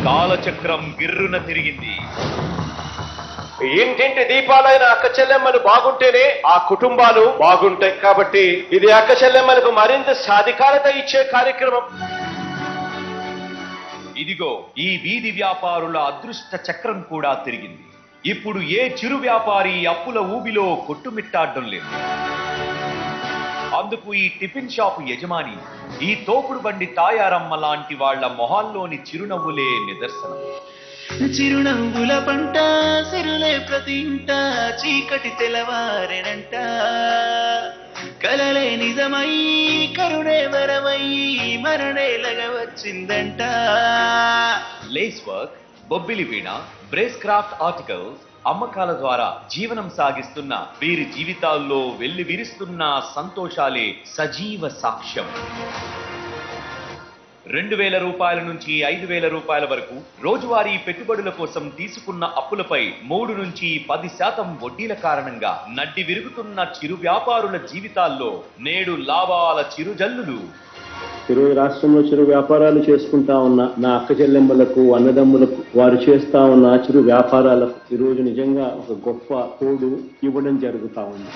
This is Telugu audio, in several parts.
కాలచక్రం గిర్రున తిరిగింది. ఇంటింటి దీపాలైన అక్క చెల్లెమ్మలు బాగుంటేనే ఆ కుటుంబాలు బాగుంటాయి. కాబట్టి ఇది అక్క చెల్లెమ్మలకు మరింత సాధికారత ఇచ్చే కార్యక్రమం. ఇదిగో ఈ వీధి వ్యాపారుల అదృష్ట చక్రం కూడా తిరిగింది. ఇప్పుడు ఏ చిరు వ్యాపారి అప్పుల ఊబిలో కొట్టుమిట్టాడడం లేదు. అందుకు ఈ టిఫిన్ షాపు యజమాని, ఈ తోపుడు బండి తాయారమ్మ లాంటి వాళ్ల మొహాల్లోని చిరునవ్వులే నిదర్శనం. చిరునవ్వుల పంట సిరులే ప్రతి ఇంట చీకటి తెలవారెనంట, కలలే నిజమై కరుణే వరమై మరణేలగ వచ్చిందంట. లేస్ వర్క్, బొబ్బిలి వీణ, బ్రేస్ క్రాఫ్ట్ ఆర్టికల్స్ అమ్మకాల ద్వారా జీవనం సాగిస్తున్న వీరి జీవితాల్లో వెళ్లి విరుస్తున్న సంతోషాలే సజీవ సాక్ష్యం. 2,000 రూపాయల నుంచి 5,000 రూపాయల వరకు రోజువారీ పెట్టుబడుల కోసం తీసుకున్న అప్పులపై 3 నుంచి 10% వడ్డీల కారణంగా నడ్డి విరుగుతున్న చిరు వ్యాపారుల జీవితాల్లో నేడు లాభాల చిరుజల్లులు. ఈరోజు రాష్ట్రంలో చిరు వ్యాపారాలు చేసుకుంటా ఉన్న నా అక్క చెల్లెమ్మలకు, అన్నదమ్ములకు, వారు చేస్తా ఉన్న చిరు వ్యాపారాలకు ఈరోజు నిజంగా ఒక గొప్ప తోడు ఇవ్వడం జరుగుతా ఉంది.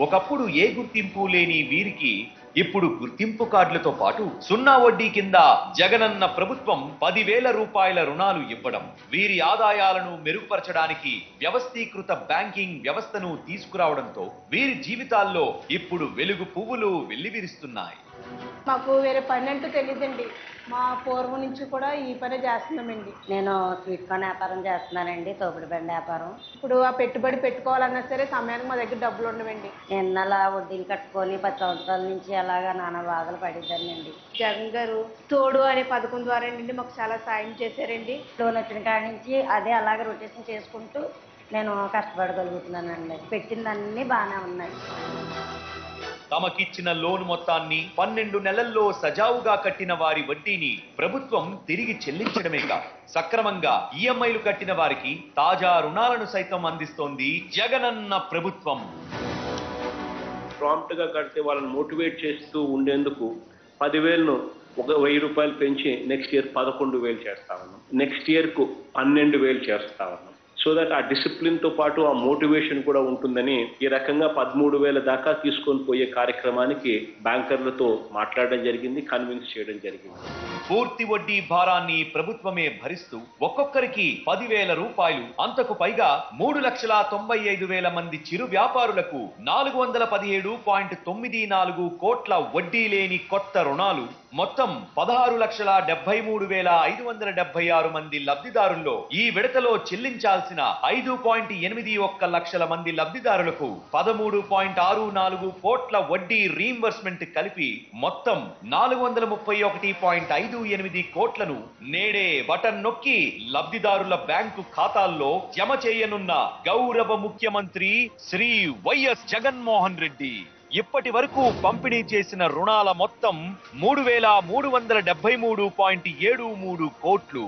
ఒకప్పుడు ఏ గుర్తింపు లేని వీరికి ఇప్పుడు గుర్తింపు కార్డులతో పాటు 0 వడ్డీ కింద జగనన్న ప్రభుత్వం 10,000 రూపాయల రుణాలు ఇవ్వడం వీరి ఆదాయాలను మెరుగుపరచడానికి వ్యవస్థీకృత బ్యాంకింగ్ వ్యవస్థను తీసుకురావడంతో వీరి జీవితాల్లో ఇప్పుడు వెలుగు పువ్వులు వెల్లివిరుస్తున్నాయి. మాకు వేరే పని అంటూ తెలియదండి. మా పూర్వం నుంచి కూడా ఈ పని చేస్తున్నామండి. నేను స్వీట్ కార్న్ వ్యాపారం చేస్తున్నానండి, తోపుడు బండి వ్యాపారం. ఇప్పుడు ఆ పెట్టుబడి పెట్టుకోవాలన్నా సరే సమయానికి మా దగ్గర డబ్బులు ఉండవండి. నేను అలా వడ్డీలు కట్టుకొని 10 సంవత్సరాల నుంచి అలాగా నానా బాధలు పడిద్దానండి. జగన్ గారు తోడు అనే పథకం ద్వారా అండి మాకు చాలా సాయం చేశారండి. లోన్ వచ్చిన కాడి నుంచి అదే అలాగే రొటేషన్ చేసుకుంటూ నేను కష్టపడగలుగుతున్నానండి. పెట్టిందన్నీ బాగానే ఉన్నాయి. తమకిచ్చిన లోన్ మొత్తాన్ని 12 నెలల్లో సజావుగా కట్టిన వారి వడ్డీని ప్రభుత్వం తిరిగి చెల్లించడమే కాదు, సక్రమంగా ఈఎంఐలు కట్టిన వారికి తాజా రుణాలను సైతం అందిస్తోంది జగనన్న ప్రభుత్వం. ప్రాంప్ట్ గా కడితే వాళ్ళని మోటివేట్ చేస్తూ ఉండేందుకు 10,000ను 1,000 రూపాయలు పెంచి నెక్స్ట్ ఇయర్ 11,000 చేస్తా ఉన్నాం. నెక్స్ట్ ఇయర్ కు 12,000 చేస్తా ఉన్నాం. సో దట్ ఆ డిసిప్లిన్ తో పాటు ఆ మోటివేషన్ కూడా ఉంటుందని ఈ రకంగా 13,000 దాకా తీసుకొని పోయే కార్యక్రమానికి బ్యాంకర్లతో మాట్లాడడం జరిగింది, కన్విన్స్ చేయడం జరిగింది. పూర్తి వడ్డీ భారాన్ని ప్రభుత్వమే భరిస్తూ ఒక్కొక్కరికి 10,000 రూపాయలు, అంతకు పైగా 3,95,000 మంది చిరు వ్యాపారులకు 417.94 కోట్ల వడ్డీ లేని కొత్త రుణాలు, మొత్తం 16,73,576 మంది లబ్ధిదారుల్లో ఈ విడతలో చెల్లించాల్సిన 5.81 లక్షల మంది లబ్ధిదారులకు 13.64 కోట్ల వడ్డీ రీయింబర్స్మెంట్ కలిపి మొత్తం 431.58 కోట్లను నేడే బటన్ నొక్కి లబ్ధిదారుల బ్యాంకు ఖాతాల్లో జమ చేయనున్న గౌరవ ముఖ్యమంత్రి శ్రీ వైఎస్ జగన్మోహన్ రెడ్డి ఇప్పటి వరకు పంపిణీ చేసిన రుణాల మొత్తం 3,373.73 కోట్లు.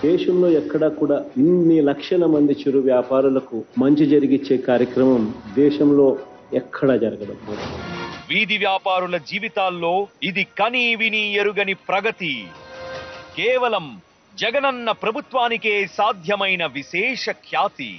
దేశంలో ఎక్కడా కూడా ఇన్ని లక్షల మంది చిరు వ్యాపారులకు మంచి జరిగిచ్చే కార్యక్రమం దేశంలో ఎక్కడా జరగడం. వీధి వ్యాపారుల జీవితాల్లో ఇది కనీ విని ఎరుగని ప్రగతి. కేవలం జగనన్న ప్రభుత్వానికే సాధ్యమైన విశేష ఖ్యాతి.